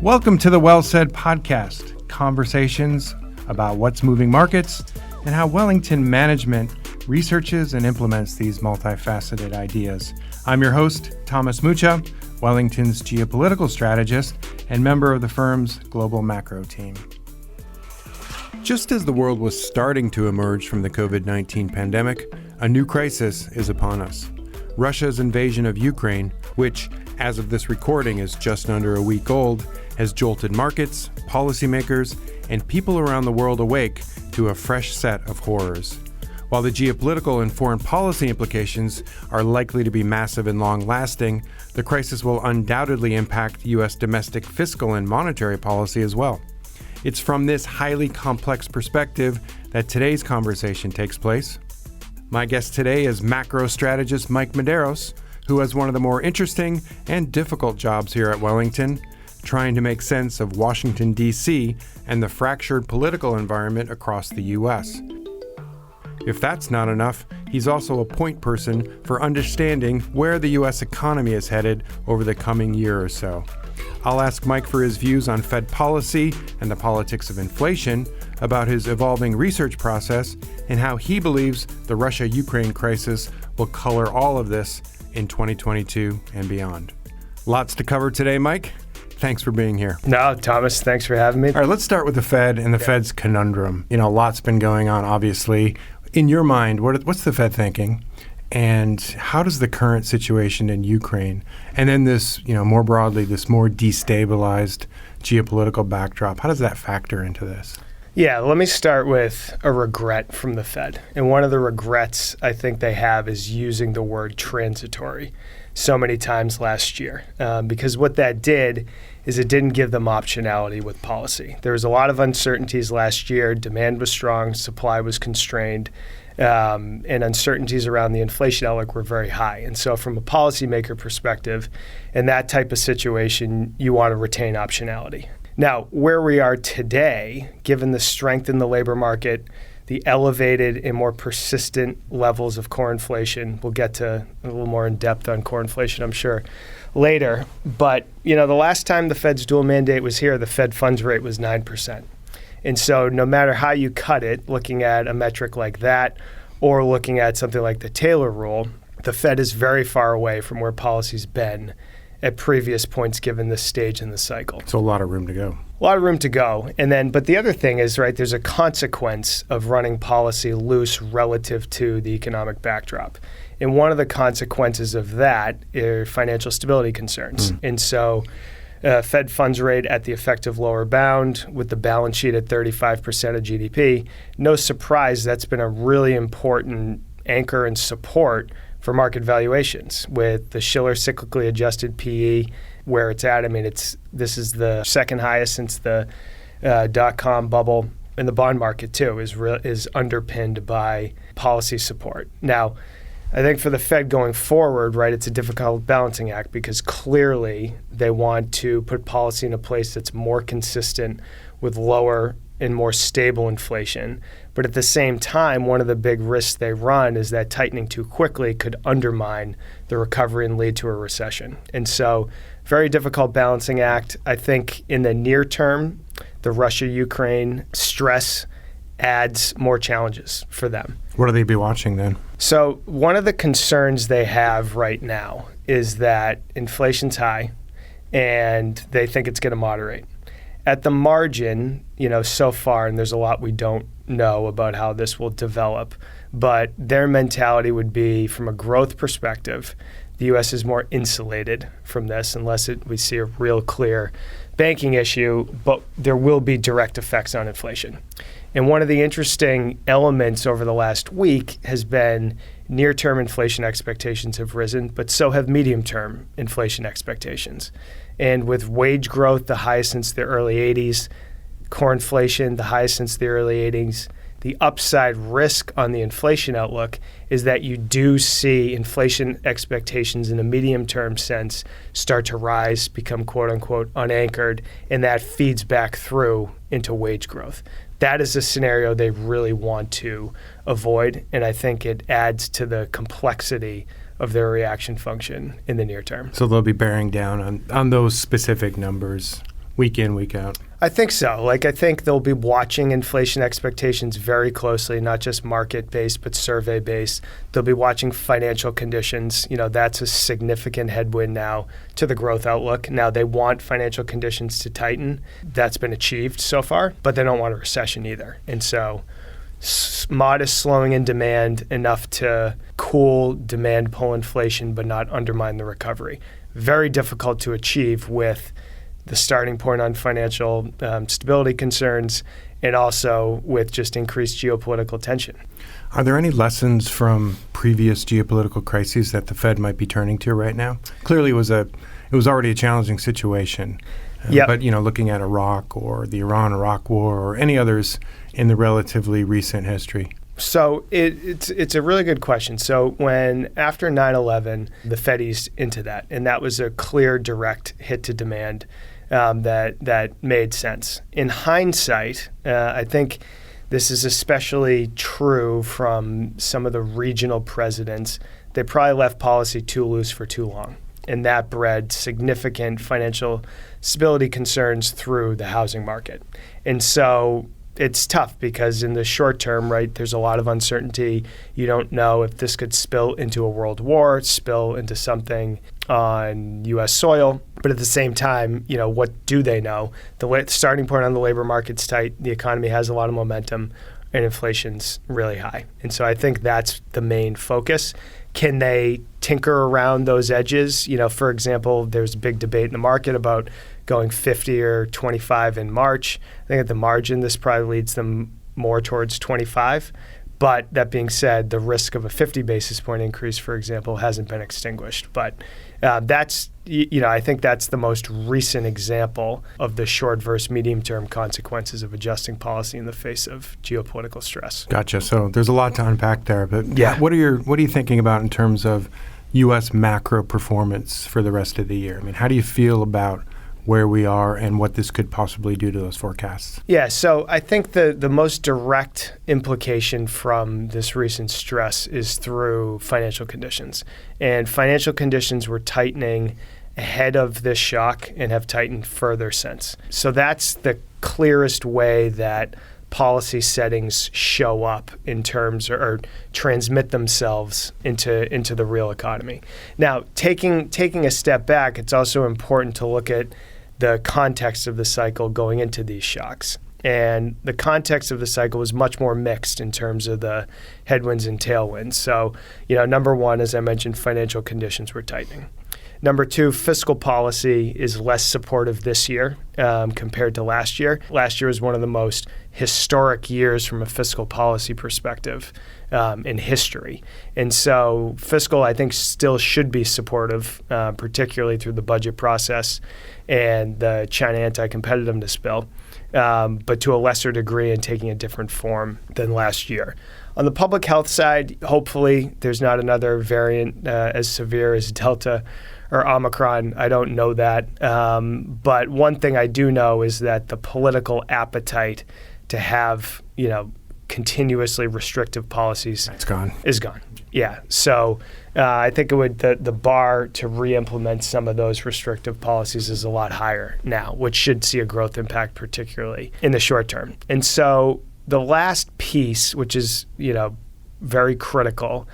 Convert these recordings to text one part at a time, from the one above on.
Welcome to the Well Said podcast, conversations about what's moving markets and how Wellington management researches and implements these multifaceted ideas. I'm your host, Thomas Mucha, Wellington's geopolitical strategist and member of the firm's global macro team. Just as the world was starting to emerge from the COVID-19 pandemic, a new crisis is upon us. Russia's invasion of Ukraine, which, as of this recording, is just under a week old, has jolted markets, policymakers, and people around the world awake to a fresh set of horrors. While the geopolitical and foreign policy implications are likely to be massive and long-lasting, the crisis will undoubtedly impact U.S. domestic fiscal and monetary policy as well. It's from this highly complex perspective that today's conversation takes place. My guest today is Macro Strategist Mike Medeiros, who has one of the more interesting and difficult jobs here at Wellington, trying to make sense of Washington, D.C. and the fractured political environment across the U.S. If that's not enough, he's also a point person for understanding where the U.S. economy is headed over the coming year or so. I'll ask Mike for his views on Fed policy and the politics of inflation, about his evolving research process, and how he believes the Russia-Ukraine crisis will color all of this in 2022 and beyond. Lots to cover today, Mike. Thanks for being here. No, Thomas, thanks for having me. All right, let's start with the Fed and the Fed's conundrum. A lot's been going on, obviously. In your mind, what's the Fed thinking? And how does the current situation in Ukraine, and then this, more broadly, this more destabilized geopolitical backdrop, how does that factor into this? Yeah, let me start with a regret from the Fed. And one of the regrets I think they have is using the word transitory so many times last year. Because what that did is it didn't give them optionality with policy. There was a lot of uncertainties last year. Demand was strong, supply was constrained, and uncertainties around the inflation outlook were very high. And so from a policymaker perspective, in that type of situation, you want to retain optionality. Now, where we are today, given the strength in the labor market, the elevated and more persistent levels of core inflation, we'll get to a little more in depth on core inflation, I'm sure, later. But, the last time the Fed's dual mandate was here, the Fed funds rate was 9%. And so no matter how you cut it, looking at a metric like that or looking at something like the Taylor rule, the Fed is very far away from where policy's been at previous points given this stage in the cycle. So a lot of room to go. A lot of room to go. But the other thing is, right, there's a consequence of running policy loose relative to the economic backdrop. And one of the consequences of that are financial stability concerns. And so Fed funds rate at the effective lower bound with the balance sheet at 35% of GDP, no surprise that's been a really important anchor and support for market valuations with the Shiller cyclically adjusted PE where it's at. This is the second highest since the dot-com bubble, and the bond market too is underpinned by policy support. Now, I think for the Fed going forward, right, it's a difficult balancing act because clearly they want to put policy in a place that's more consistent with lower and more stable inflation. But at the same time, one of the big risks they run is that tightening too quickly could undermine the recovery and lead to a recession. And so, very difficult balancing act. I think in the near term, the Russia-Ukraine stress adds more challenges for them. What do they be watching then? So one of the concerns they have right now is that inflation's high and they think it's going to moderate. At the margin, so far, and there's a lot we don't know about how this will develop, but their mentality would be, from a growth perspective, the U.S. is more insulated from this unless we see a real clear banking issue, but there will be direct effects on inflation. And one of the interesting elements over the last week has been near-term inflation expectations have risen, but so have medium-term inflation expectations. And with wage growth the highest since the early 80s, core inflation the highest since the early 80s, the upside risk on the inflation outlook is that you do see inflation expectations in a medium-term sense start to rise, become quote-unquote unanchored, and that feeds back through into wage growth. That is a scenario they really want to avoid, and I think it adds to the complexity of their reaction function in the near term. So they'll be bearing down on those specific numbers week in, week out? I think so. I think they'll be watching inflation expectations very closely, not just market-based, but survey-based. They'll be watching financial conditions. That's a significant headwind now to the growth outlook. Now, they want financial conditions to tighten. That's been achieved so far, but they don't want a recession either. And so modest slowing in demand, enough to cool demand, pull inflation, but not undermine the recovery. Very difficult to achieve with the starting point on financial stability concerns, and also with just increased geopolitical tension. Are there any lessons from previous geopolitical crises that the Fed might be turning to right now? Clearly, it was already a challenging situation. But looking at Iraq or the Iran-Iraq war or any others in the relatively recent history. So it's a really good question. So when after 9/11, the Fed eased into that, and that was a clear, direct hit to demand that made sense. In hindsight, I think this is especially true from some of the regional presidents. They probably left policy too loose for too long, and that bred significant financial stability concerns through the housing market. And so it's tough because in the short term, right, there's a lot of uncertainty. You don't know if this could spill into a world war, spill into something on U.S. soil. But at the same time, what do they know? The starting point on the labor market's tight. The economy has a lot of momentum, and inflation's really high. And so I think that's the main focus. Can they tinker around those edges? For example, there's a big debate in the market about going 50 or 25 in March. I think at the margin, this probably leads them more towards 25. But that being said, the risk of a 50 basis point increase, for example, hasn't been extinguished. But I think that's the most recent example of the short versus medium-term consequences of adjusting policy in the face of geopolitical stress. Gotcha. So there's a lot to unpack there. But yeah, what are you thinking about in terms of U.S. macro performance for the rest of the year? I mean, how do you feel about where we are and what this could possibly do to those forecasts? Yeah, so I think the most direct implication from this recent stress is through financial conditions. And financial conditions were tightening ahead of this shock and have tightened further since. So that's the clearest way that policy settings show up in terms or transmit themselves into the real economy. Now, taking a step back, it's also important to look at the context of the cycle going into these shocks. And the context of the cycle was much more mixed in terms of the headwinds and tailwinds. So, number one, as I mentioned, financial conditions were tightening. Number two, fiscal policy is less supportive this year compared to last year. Last year was one of the most historic years from a fiscal policy perspective in history. And so fiscal, I think, still should be supportive, particularly through the budget process and the China anti-competitiveness bill, but to a lesser degree and taking a different form than last year. On the public health side, hopefully there's not another variant as severe as Delta or Omicron. I don't know that. But one thing I do know is that the political appetite to have, continuously restrictive policies is gone. Yeah. So I think the bar to re-implement some of those restrictive policies is a lot higher now, which should see a growth impact, particularly in the short term. And so the last piece, which is, very critical,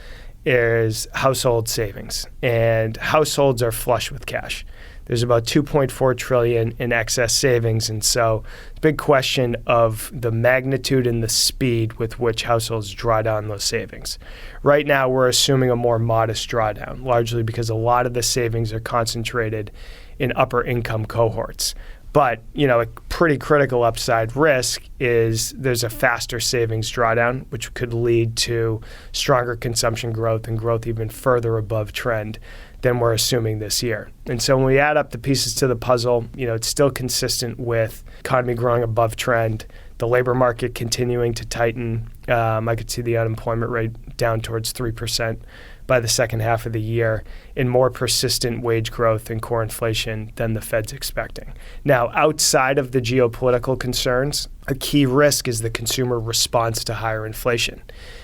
is household savings. And households are flush with cash. There's about $2.4 trillion in excess savings. And so the big question of the magnitude and the speed with which households draw down those savings. Right now, we're assuming a more modest drawdown, largely because a lot of the savings are concentrated in upper income cohorts. But, a pretty critical upside risk is there's a faster savings drawdown, which could lead to stronger consumption growth and growth even further above trend than we're assuming this year. And so when we add up the pieces to the puzzle, it's still consistent with economy growing above trend, the labor market continuing to tighten. I could see the unemployment rate down towards 3% by the second half of the year and more persistent wage growth and core inflation than the Fed's expecting. Now, outside of the geopolitical concerns, a key risk is the consumer response to higher inflation.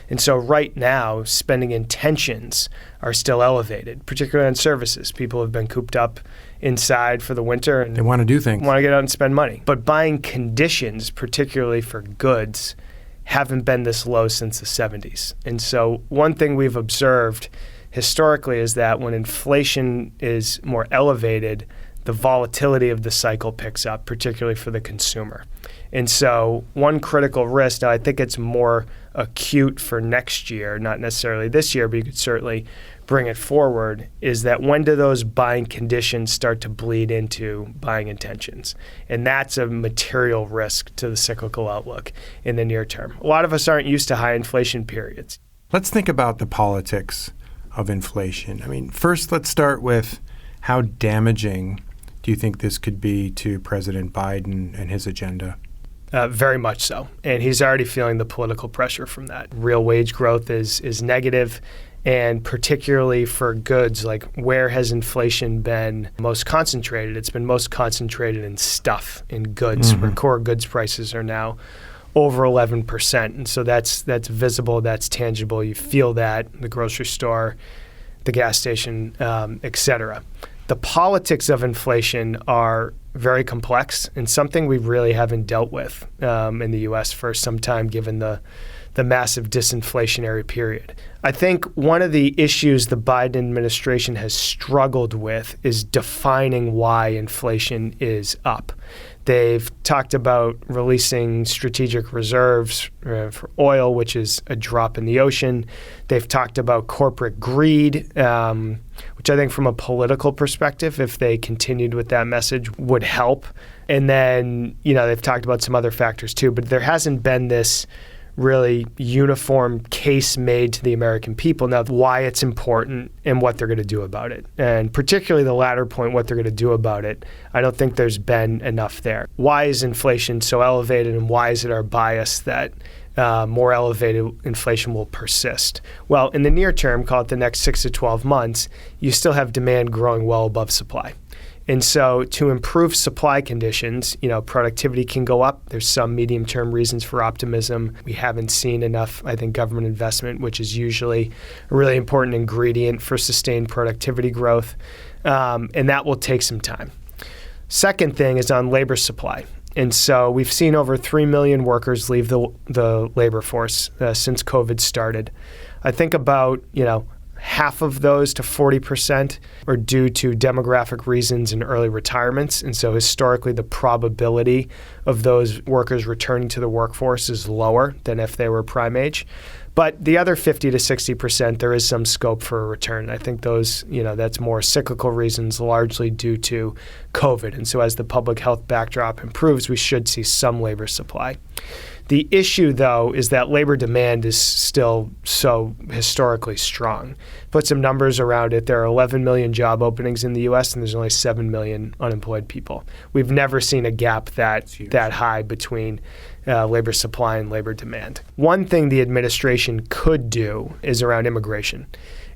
And so right now, spending intentions are still elevated, particularly on services. People have been cooped up inside for the winter and they want to do things. Want to get out and spend money. But buying conditions, particularly for goods, haven't been this low since the 70s. And so one thing we've observed historically is that when inflation is more elevated, the volatility of the cycle picks up, particularly for the consumer. And so one critical risk, now I think it's more acute for next year, not necessarily this year, but you could certainly bring it forward, is that when do those buying conditions start to bleed into buying intentions? And that's a material risk to the cyclical outlook in the near term. A lot of us aren't used to high inflation periods. Let's think about the politics of inflation. I mean, first, let's start with how damaging do you think this could be to President Biden and his agenda? Very much so. And he's already feeling the political pressure from that. Real wage growth is negative. And particularly for goods, like where has inflation been most concentrated? It's been most concentrated in stuff, in goods, where core goods prices are now over 11%. And so that's visible, that's tangible. You feel that in the grocery store, the gas station, et cetera. The politics of inflation are very complex and something we really haven't dealt with in the U.S. for some time, given the massive disinflationary period. I think one of the issues the Biden administration has struggled with is defining why inflation is up. They've talked about releasing strategic reserves for oil, which is a drop in the ocean. They've talked about corporate greed, which I think from a political perspective, if they continued with that message, would help. And then, they've talked about some other factors too, but there hasn't been this really uniform case made to the American people now why it's important and what they're going to do about it. And particularly the latter point, what they're going to do about it, I don't think there's been enough there. Why is inflation so elevated, and why is it our bias that more elevated inflation will persist? Well, in the near term, call it the next 6 to 12 months, you still have demand growing well above supply. And so to improve supply conditions, productivity can go up. There's some medium-term reasons for optimism. We haven't seen enough, I think, government investment, which is usually a really important ingredient for sustained productivity growth. And that will take some time. Second thing is on labor supply. And so we've seen over 3 million workers leave the labor force since COVID started. I think about, half of those to 40% are due to demographic reasons and early retirements. And so historically, the probability of those workers returning to the workforce is lower than if they were prime age. But the other 50 to 60%, there is some scope for a return. I think those, that's more cyclical reasons, largely due to COVID. And so as the public health backdrop improves, we should see some labor supply. The issue, though, is that labor demand is still so historically strong. Put some numbers around it. There are 11 million job openings in the U.S., and there's only 7 million unemployed people. We've never seen a gap that high between labor supply and labor demand. One thing the administration could do is around immigration.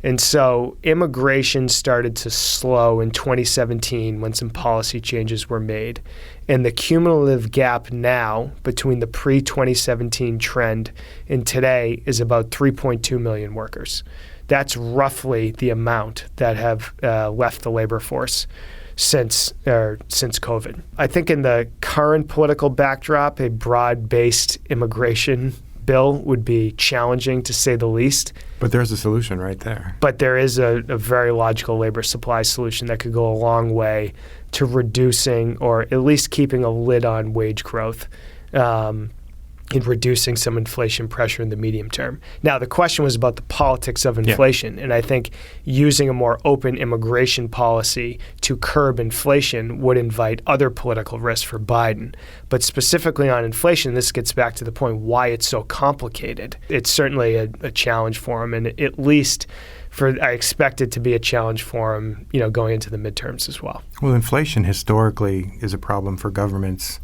And so immigration started to slow in 2017 when some policy changes were made. And the cumulative gap now between the pre-2017 trend and today is about 3.2 million workers. That's roughly the amount that have left the labor force since COVID. I think in the current political backdrop, a broad-based immigration bill would be challenging, to say the least. But there's a solution right there. But there is a very logical labor supply solution that could go a long way to reducing, or at least keeping a lid on wage growth, and reducing some inflation pressure in the medium term. Now, the question was about the politics of inflation. And I think using a more open immigration policy to curb inflation would invite other political risks for Biden. But specifically on inflation, this gets back to the point why it's so complicated. It's certainly a challenge for him, and at least I expect it to be a challenge for him, going into the midterms as well. Well, inflation historically is a problem for governments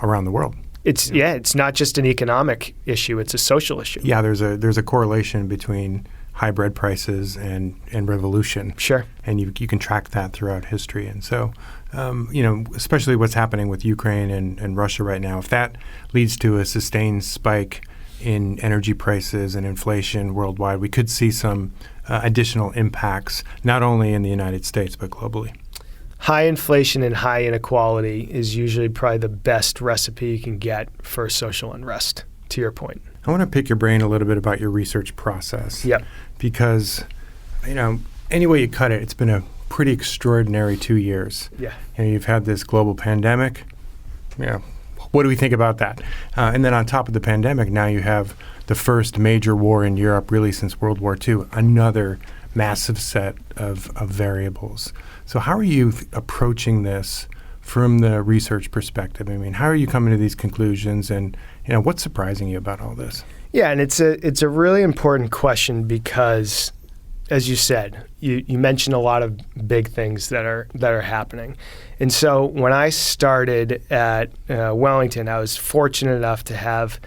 around the world. It's not just an economic issue, it's a social issue. Yeah, there's a correlation between high bread prices and revolution. Sure. And you can track that throughout history. And so, especially what's happening with Ukraine and Russia right now, if that leads to a sustained spike in energy prices and inflation worldwide, we could see some additional impacts, not only in the United States, but globally. High inflation and high inequality is usually probably the best recipe you can get for social unrest, to your point. I want to pick your brain a little bit about your research process. Yep. Because, any way you cut it, it's been a pretty extraordinary 2 years. Yeah. You've had this global pandemic. What do we think about that? And then on top of the pandemic, now you have the first major war in Europe really since World War II, another massive set of variables. So how are you approaching this from the research perspective? I mean, how are you coming to these conclusions, and what's surprising you about all this? Yeah, and it's a really important question because, as you said, you mentioned a lot of big things that are happening. And so when I started at Wellington, I was fortunate enough to have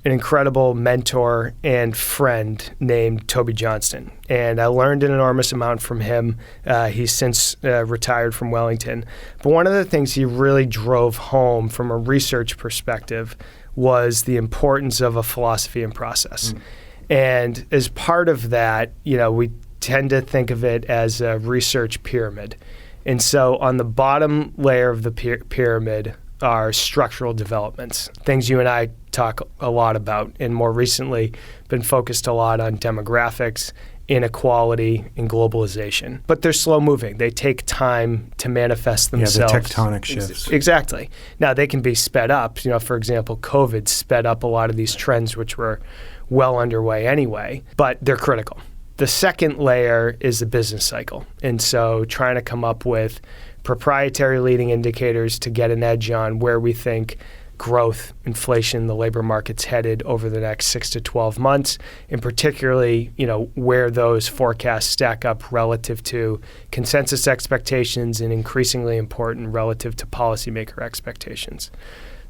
an incredible mentor and friend named Toby Johnston. And I learned an enormous amount from him. He's since retired from Wellington. But one of the things he really drove home from a research perspective was the importance of a philosophy and process. And as part of that, we tend to think of it as a research pyramid. And so on the bottom layer of the pyramid are structural developments, things you and I talk a lot about, and more recently been focused a lot on demographics, inequality, and globalization. But they're slow moving. They take time to manifest themselves. Yeah, the tectonic shifts. Exactly. Now, they can be sped up. For example, COVID sped up a lot of these trends, which were well underway anyway, but they're critical. The second layer is the business cycle. And so trying to come up with proprietary leading indicators to get an edge on where we think growth, inflation, the labor market's headed over the next 6 to 12 months, and particularly, where those forecasts stack up relative to consensus expectations and increasingly important relative to policymaker expectations.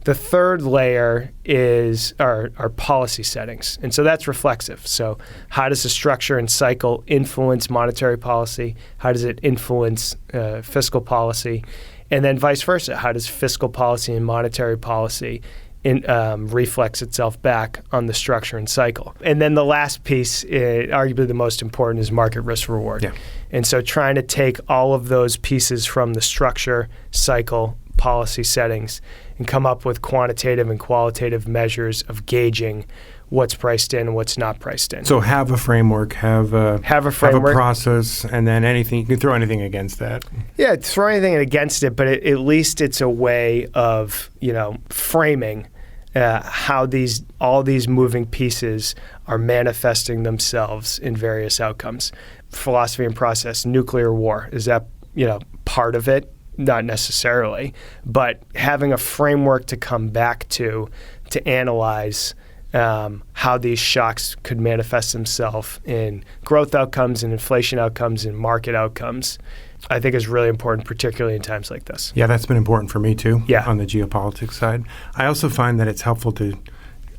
The third layer is our policy settings. And so that's reflexive. So how does the structure and cycle influence monetary policy? How does it influence fiscal policy? And then vice versa. How does fiscal policy and monetary policy reflects itself back on the structure and cycle? And then the last piece, arguably the most important, is market risk reward. Yeah. And so trying to take all of those pieces from the structure, cycle, policy settings and come up with quantitative and qualitative measures of gauging what's priced in and what's not priced in. So have a framework, have a process, and then you can throw anything against that. Yeah, throw anything against it, but at least it's a way of, framing how all these moving pieces are manifesting themselves in various outcomes. Philosophy and process, nuclear war, is that, part of it? Not necessarily, but having a framework to come back to analyze how these shocks could manifest themselves in growth outcomes and inflation outcomes and market outcomes, I think is really important, particularly in times like this. Yeah, that's been important for me too, yeah, on the geopolitics side. I also find that it's helpful to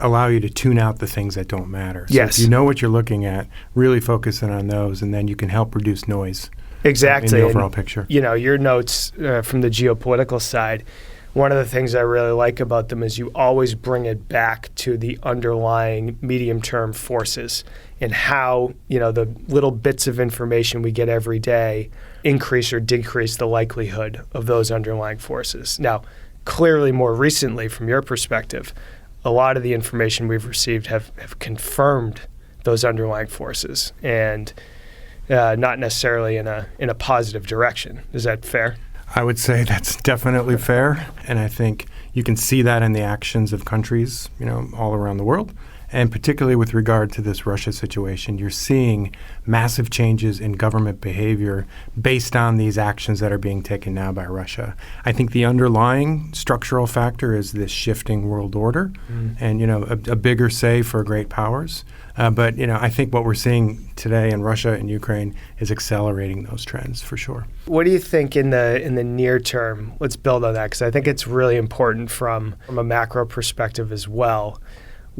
allow you to tune out the things that don't matter. So yes. If you know what you're looking at, really focus in on those, and then you can help reduce noise. Exactly. In the overall picture. Your notes from the geopolitical side, one of the things I really like about them is you always bring it back to the underlying medium-term forces and how, the little bits of information we get every day increase or decrease the likelihood of those underlying forces. Now, clearly more recently, from your perspective, a lot of the information we've received have confirmed those underlying forces and not necessarily in a positive direction. Is that fair? I would say that's definitely fair, and I think you can see that in the actions of countries, all around the world. And particularly with regard to this Russia situation, you're seeing massive changes in government behavior based on these actions that are being taken now by Russia. I think the underlying structural factor is this shifting world order and, a bigger say for great powers. But I think what we're seeing today in Russia and Ukraine is accelerating those trends for sure. What do you think in the near term? Let's build on that because I think it's really important from a macro perspective as well.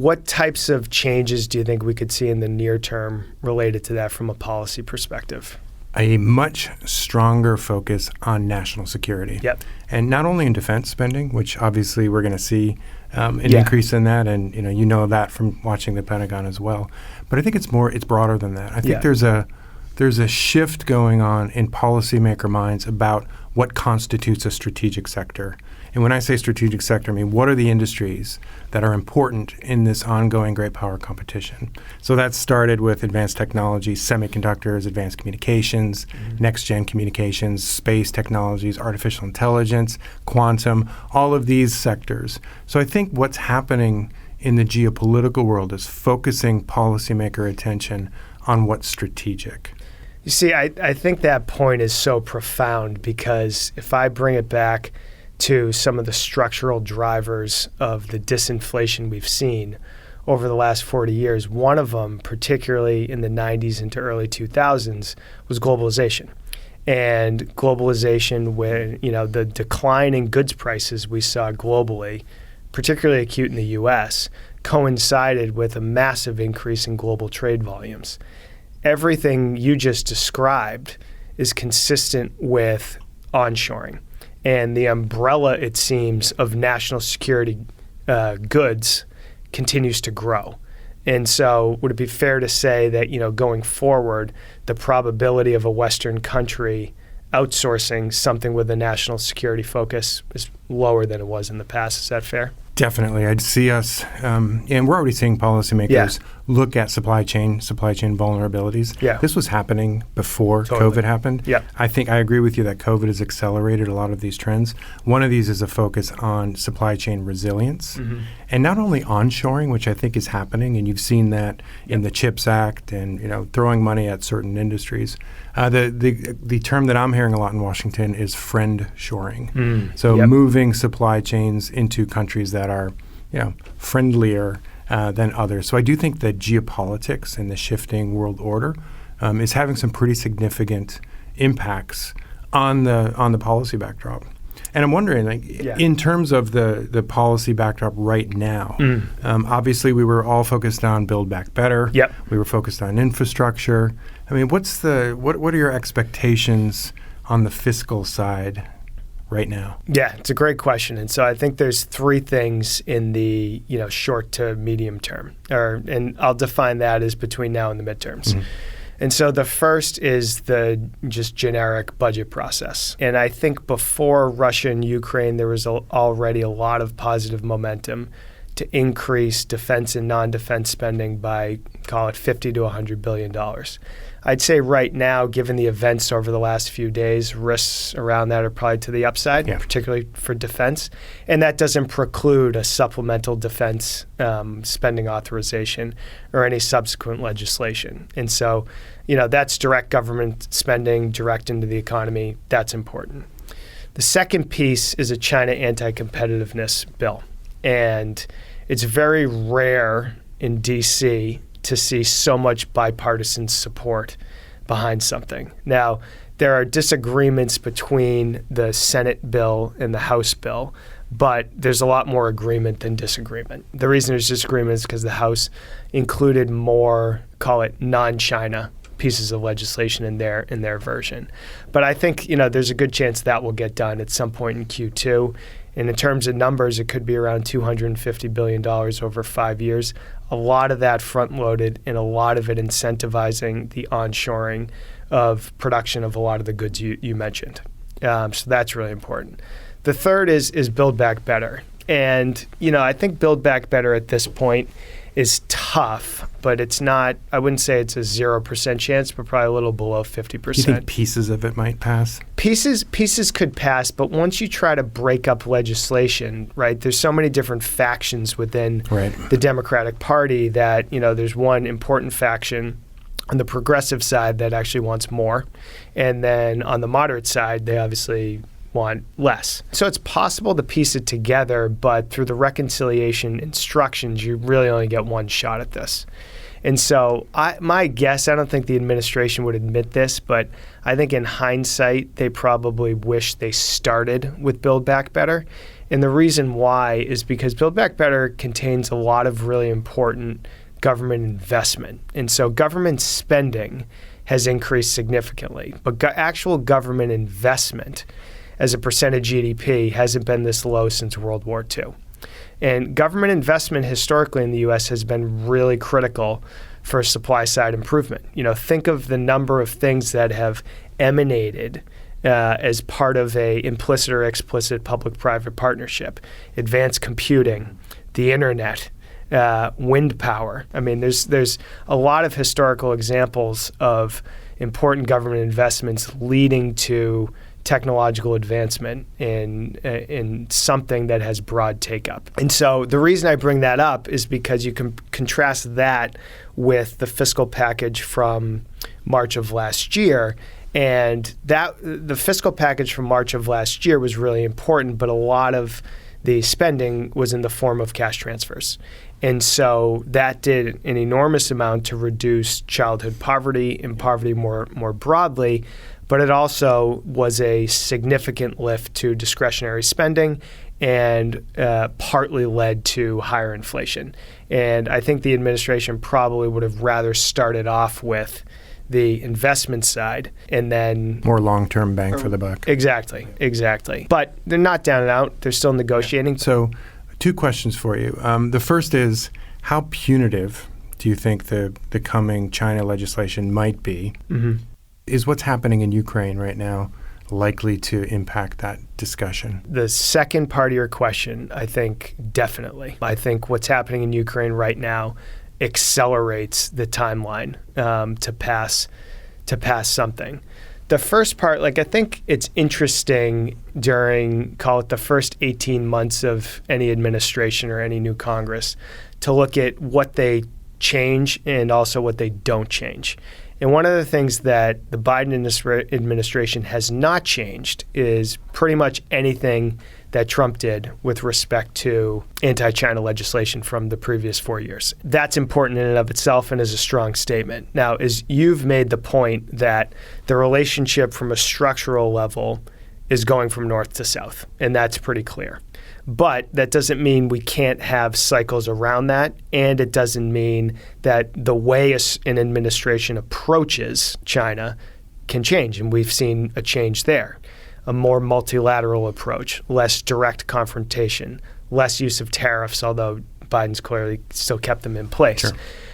What types of changes do you think we could see in the near term related to that from a policy perspective? A much stronger focus on national security. Yep. And not only in defense spending, which obviously we're going to see an increase in that, and you know that from watching the Pentagon as well. But I think it's broader than that. I think there's a shift going on in policymaker minds about what constitutes a strategic sector. And when I say strategic sector, I mean, what are the industries that are important in this ongoing great power competition? So that started with advanced technology, semiconductors, advanced communications, next-gen communications, space technologies, artificial intelligence, quantum, all of these sectors. So I think what's happening in the geopolitical world is focusing policymaker attention on what's strategic. You see, I think that point is so profound because if I bring it back to some of the structural drivers of the disinflation we've seen over the last 40 years, one of them, particularly in the 90s into early 2000s, was globalization. And globalization, when the decline in goods prices we saw globally, particularly acute in the U.S., coincided with a massive increase in global trade volumes. Everything you just described is consistent with onshoring. And the umbrella, it seems, of national security goods continues to grow. And so would it be fair to say that, going forward, the probability of a Western country outsourcing something with a national security focus is lower than it was in the past? Is that fair? Definitely. I'd see us, and we're already seeing policymakers look at supply chain vulnerabilities. Yeah. This was happening before COVID happened. Yeah. I think I agree with you that COVID has accelerated a lot of these trends. One of these is a focus on supply chain resilience, and not only onshoring, which I think is happening, and you've seen that in the CHIPS Act and throwing money at certain industries. The term that I'm hearing a lot in Washington is friend shoring. So moving supply chains into countries that are friendlier than others. So I do think that geopolitics and the shifting world order is having some pretty significant impacts on the policy backdrop. And I'm wondering, in terms of the policy backdrop right now, obviously we were all focused on Build Back Better. Yep. We were focused on infrastructure. I mean, what are your expectations on the fiscal side right now? Yeah, it's a great question. And so I think there's three things in the short to medium term, and I'll define that as between now and the midterms. And so the first is the just generic budget process. And I think before Russia and Ukraine, there was already a lot of positive momentum to increase defense and non-defense spending by, call it $50 to $100 billion. I'd say right now, given the events over the last few days, risks around that are probably to the upside, particularly for defense. And that doesn't preclude a supplemental defense spending authorization or any subsequent legislation. And so, that's direct government spending, direct into the economy. That's important. The second piece is a China anti-competitiveness bill. And it's very rare in D.C. to see so much bipartisan support behind something. Now, there are disagreements between the Senate bill and the House bill, but there's a lot more agreement than disagreement. The reason there's disagreement is because the House included more, call it non-China pieces of legislation in their version. But I think, there's a good chance that will get done at some point in Q2. And in terms of numbers, it could be around $250 billion over 5 years. A lot of that front-loaded and a lot of it incentivizing the onshoring of production of a lot of the goods you mentioned. So that's really important. The third is Build Back Better. And, I think Build Back Better at this point is tough, but it's not, I wouldn't say it's a 0% chance, but probably a little below 50%. You think pieces of it might pass? Pieces could pass, but once you try to break up legislation, right, there's so many different factions within the Democratic Party that, there's one important faction on the progressive side that actually wants more. And then on the moderate side, they obviously want less. So it's possible to piece it together, but through the reconciliation instructions, you really only get one shot at this. And so my guess, I don't think the administration would admit this, but I think in hindsight, they probably wish they started with Build Back Better And the reason why is because Build Back Better contains a lot of really important government investment. And so government spending has increased significantly, but actual government investment as a percent of GDP hasn't been this low since World War II. And government investment historically in the U.S. has been really critical for supply side improvement. Think of the number of things that have emanated as part of a implicit or explicit public-private partnership. Advanced computing, the internet, wind power. I mean, there's a lot of historical examples of important government investments leading to technological advancement in something that has broad take-up. And so the reason I bring that up is because you can contrast that with the fiscal package from March of last year. And that the fiscal package from March of last year was really important, but a lot of the spending was in the form of cash transfers. And so that did an enormous amount to reduce childhood poverty and poverty more broadly, but it also was a significant lift to discretionary spending and partly led to higher inflation. And I think the administration probably would have rather started off with the investment side and then more long-term bang for the buck. Exactly. But they're not down and out. They're still negotiating. So 2 questions for you. The first is, how punitive do you think the coming China legislation might be? Mm-hmm. Is what's happening in Ukraine right now likely to impact that discussion? The second part of your question, I think definitely. I think what's happening in Ukraine right now accelerates the timeline to pass something. The first part, I think it's interesting during, call it the first 18 months of any administration or any new Congress, to look at what they change and also what they don't change. And one of the things that the Biden administration has not changed is pretty much anything that Trump did with respect to anti-China legislation from the previous 4 years. That's important in and of itself and is a strong statement. Now, as you've made the point that the relationship from a structural level is going from north to south, and that's pretty clear. But that doesn't mean we can't have cycles around that, and it doesn't mean that the way an administration approaches China can change, and we've seen a change there. A more multilateral approach, less direct confrontation, less use of tariffs, although Biden's clearly still kept them in place. Sure.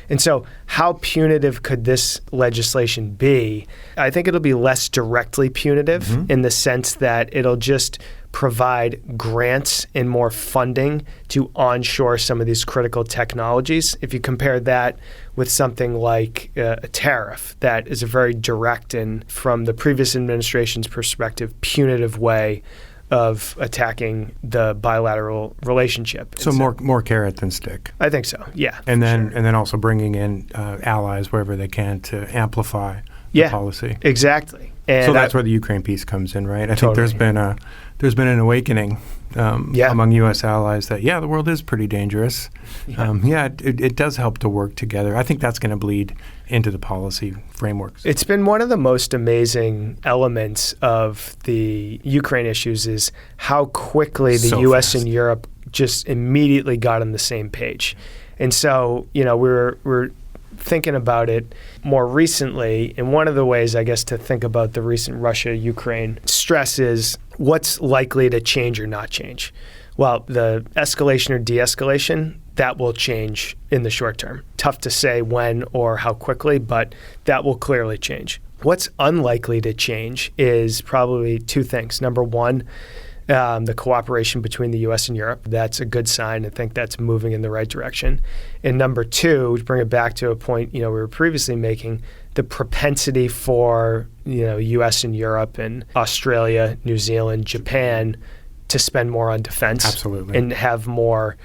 And so how punitive could this legislation be? I think it'll be less directly punitive in the sense that it'll just provide grants and more funding to onshore some of these critical technologies. If you compare that with something like a tariff, that is a very direct and, from the previous administration's perspective, punitive way of attacking the bilateral relationship. So more carrot than stick. I think so, yeah. And then also bringing in allies wherever they can to amplify the policy. Exactly. And so that's where the Ukraine piece comes in, right? I think there's been an awakening among U.S. allies that, the world is pretty dangerous. It does help to work together. I think that's going to bleed into the policy frameworks. It's been one of the most amazing elements of the Ukraine issues is how quickly the U.S. and Europe just immediately got on the same page. And so, we're thinking about it more recently, and one of the ways, I guess, to think about the recent Russia-Ukraine stress is what's likely to change or not change. Well, the escalation or de-escalation, that will change in the short term. Tough to say when or how quickly, but that will clearly change. What's unlikely to change is probably 2 things. Number one, the cooperation between the U.S. and Europe. That's a good sign. I think that's moving in the right direction. And number 2, to bring it back to a point we were previously making, the propensity for U.S. and Europe and Australia, New Zealand, Japan to spend more on defense. Absolutely. And have more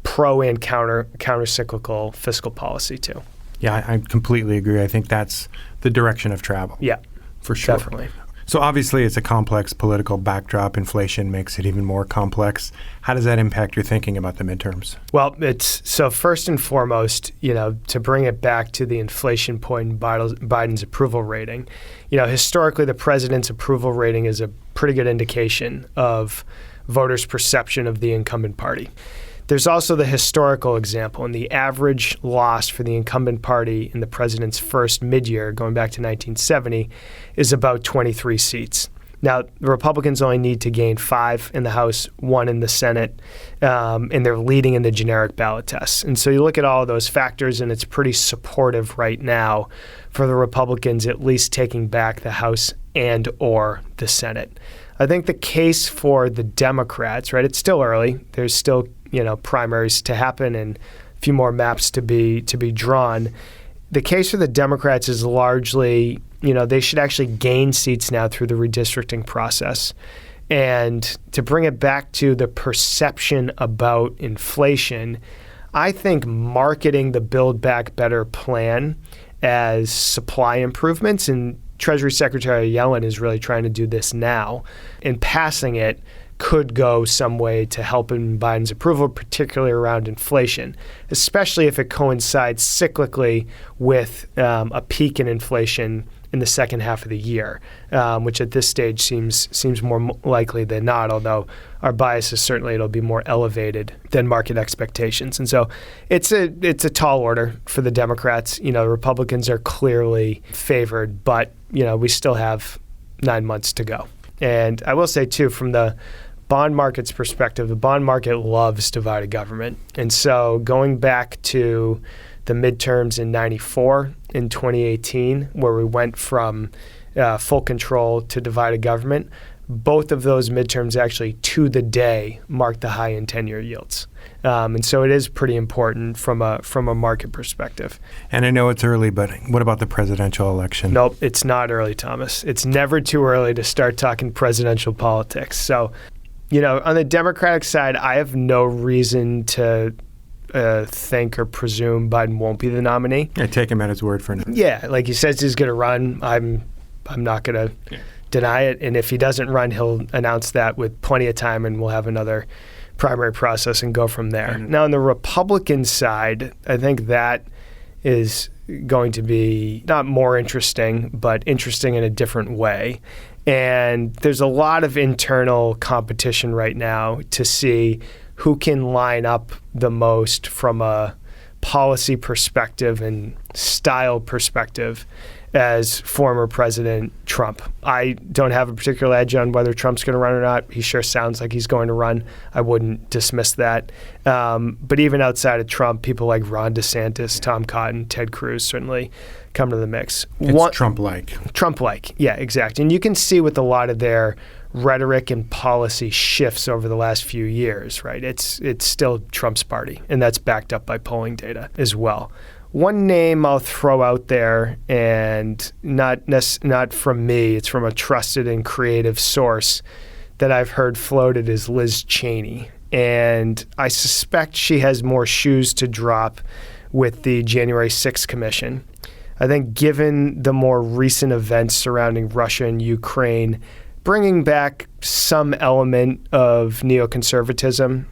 pro and counter-cyclical fiscal policy too. Yeah, I completely agree. I think that's the direction of travel. Yeah, for sure. Definitely. So obviously it's a complex political backdrop. Inflation makes it even more complex. How does that impact your thinking about the midterms? Well, so first and foremost, to bring it back to the inflation point in Biden's approval rating, historically the president's approval rating is a pretty good indication of voters' perception of the incumbent party. There's also the historical example, and the average loss for the incumbent party in the president's first mid-year, going back to 1970, is about 23 seats. Now, the Republicans only need to gain 5 in the House, 1 in the Senate, and they're leading in the generic ballot tests. And so you look at all of those factors, and it's pretty supportive right now for the Republicans at least taking back the House and or the Senate. I think the case for the Democrats, right, it's still early. There's still primaries to happen and a few more maps to be drawn. The case for the Democrats is largely, they should actually gain seats now through the redistricting process. And to bring it back to the perception about inflation, I think marketing the Build Back Better plan as supply improvements, and Treasury Secretary Yellen is really trying to do this now, and passing it could go some way to help in Biden's approval, particularly around inflation, especially if it coincides cyclically with a peak in inflation in the second half of the year, which at this stage seems more likely than not, although our bias is certainly it'll be more elevated than market expectations. And so it's a tall order for the Democrats. The Republicans are clearly favored, but we still have 9 months to go. And I will say, too, from the bond market's perspective, the bond market loves divided government. And so going back to the midterms in 94, in 2018, where we went from full control to divided government, both of those midterms actually to the day marked the high in 10-year yields. And so it is pretty important from a market perspective. And I know it's early, but what about the presidential election? Nope, it's not early, Thomas. It's never too early to start talking presidential politics. So, on the Democratic side, I have no reason to think or presume Biden won't be the nominee. I take him at his word for now. Yeah, like he says he's going to run. I'm not going to deny it. And if he doesn't run, he'll announce that with plenty of time, and we'll have another primary process and go from there. Now, on the Republican side, I think that is going to be not more interesting, but interesting in a different way. And there's a lot of internal competition right now to see who can line up the most from a policy perspective and style perspective as former President Trump. I don't have a particular edge on whether Trump's going to run or not. He sure sounds like he's going to run. I wouldn't dismiss that. But even outside of Trump, people like Ron DeSantis, Tom Cotton, Ted Cruz certainly come to the mix. It's Trump-like. Trump-like, yeah, exactly. And you can see with a lot of their rhetoric and policy shifts over the last few years, right? It's still Trump's party, and that's backed up by polling data as well. One name I'll throw out there, and not from me, it's from a trusted and creative source that I've heard floated, is Liz Cheney. And I suspect she has more shoes to drop with the January 6th Commission. I think given the more recent events surrounding Russia and Ukraine, bringing back some element of neoconservatism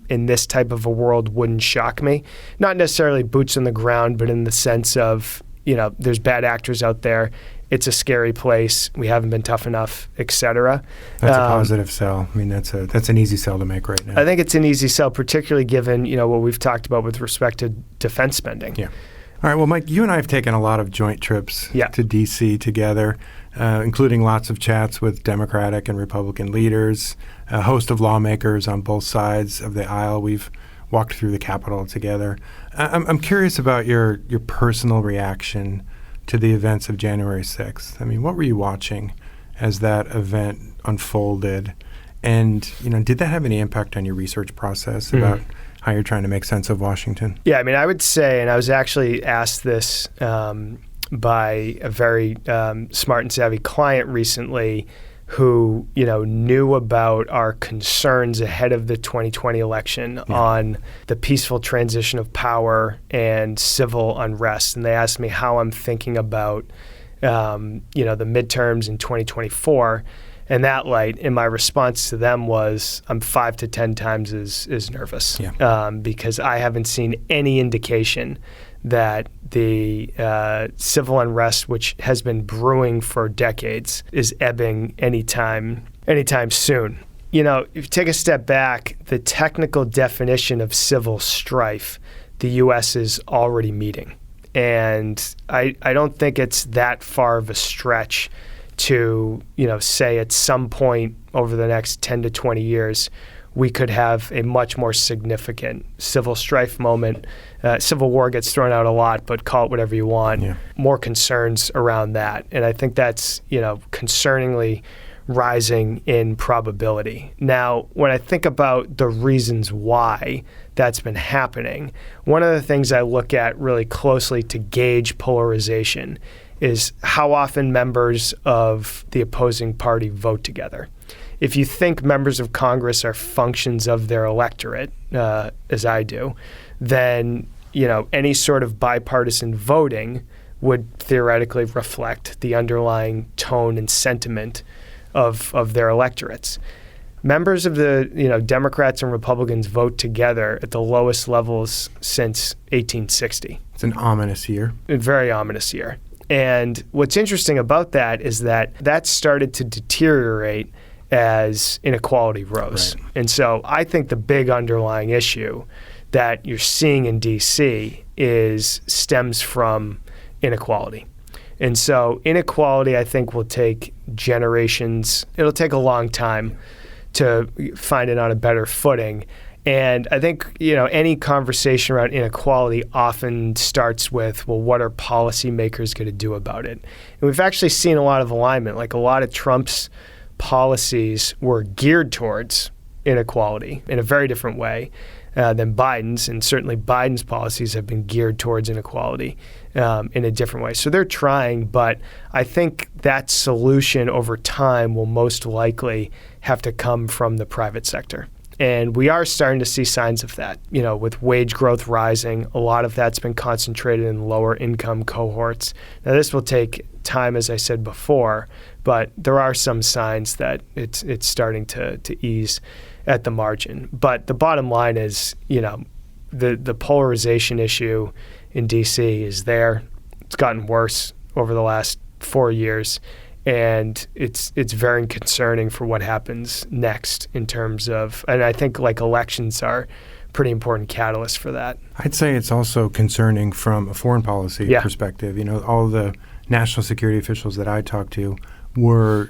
in this type of a world wouldn't shock me. Not necessarily boots on the ground, but in the sense of, there's bad actors out there. It's a scary place. We haven't been tough enough, et cetera. That's a positive sell. I mean, that's an easy sell to make right now. I think it's an easy sell, particularly given, what we've talked about with respect to defense spending. Yeah. All right. Well, Mike, you and I have taken a lot of joint trips to D.C. together, including lots of chats with Democratic and Republican leaders, a host of lawmakers on both sides of the aisle. We've walked through the Capitol together. I'm curious about your personal reaction to the events of January 6th. I mean, what were you watching as that event unfolded? And, did that have any impact on your research process about how you're trying to make sense of Washington? Yeah, I mean, I would say, and I was actually asked this by a very smart and savvy client recently who, knew about our concerns ahead of the 2020 election on the peaceful transition of power and civil unrest. And they asked me how I'm thinking about, the midterms in 2024. And that light, and my response to them was, I'm 5 to 10 times as nervous because I haven't seen any indication that the civil unrest, which has been brewing for decades, is ebbing anytime soon. if you take a step back, the technical definition of civil strife, the U.S. is already meeting. And I don't think it's that far of a stretch to, say at some point over the next 10 to 20 years, we could have a much more significant civil strife moment. Civil war gets thrown out a lot, but call it whatever you want. Yeah. More concerns around that. And I think that's, concerningly rising in probability. Now, when I think about the reasons why that's been happening, one of the things I look at really closely to gauge polarization is how often members of the opposing party vote together. If you think members of Congress are functions of their electorate, as I do, then any sort of bipartisan voting would theoretically reflect the underlying tone and sentiment of their electorates. Members of the Democrats and Republicans vote together at the lowest levels since 1860. It's an ominous year. A very ominous year. And what's interesting about that is that started to deteriorate as inequality rose. Right. And so I think the big underlying issue that you're seeing in D.C. stems from inequality. And so inequality, I think, will take generations. It'll take a long time to find it on a better footing. And I think, any conversation around inequality often starts with, well, what are policymakers going to do about it? And we've actually seen a lot of alignment. Like a lot of Trump's policies were geared towards inequality in a very different way than Biden's. And certainly Biden's policies have been geared towards inequality in a different way. So they're trying, but I think that solution over time will most likely have to come from the private sector. And we are starting to see signs of that, with wage growth rising. A lot of that's been concentrated in lower income cohorts. Now, this will take time, as I said before, but there are some signs that it's starting to ease at the margin. But the bottom line is, the polarization issue in D.C. is there. It's gotten worse over the last 4 years. And it's very concerning for what happens next in terms of, and I think elections are pretty important catalysts for that. I'd say it's also concerning from a foreign policy perspective. All the national security officials that I talked to were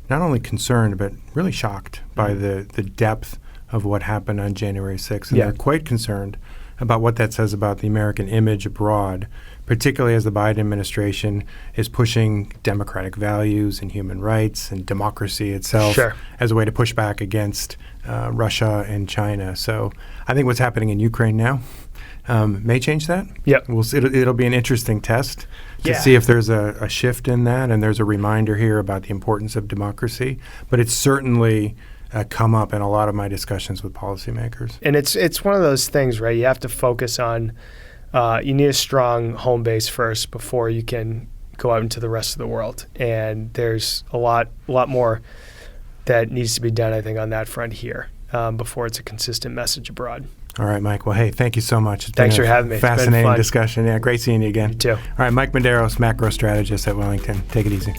not only concerned, but really shocked by the depth of what happened on January 6th. And they're quite concerned about what that says about the American image abroad, particularly as the Biden administration is pushing democratic values and human rights and democracy itself as a way to push back against Russia and China. So I think what's happening in Ukraine now may change that. Yep. It'll be an interesting test to see if there's a shift in that, and there's a reminder here about the importance of democracy. But it's certainly come up in a lot of my discussions with policymakers. And it's one of those things, right? You have to focus on, you need a strong home base first before you can go out into the rest of the world. And there's a lot more that needs to be done, I think, on that front here before it's a consistent message abroad. All right, Mike. Well, hey, thank you so much. Thanks for having me. Fascinating discussion. Yeah, great seeing you again. You too. All right, Mike Medeiros, Macro Strategist at Wellington. Take it easy.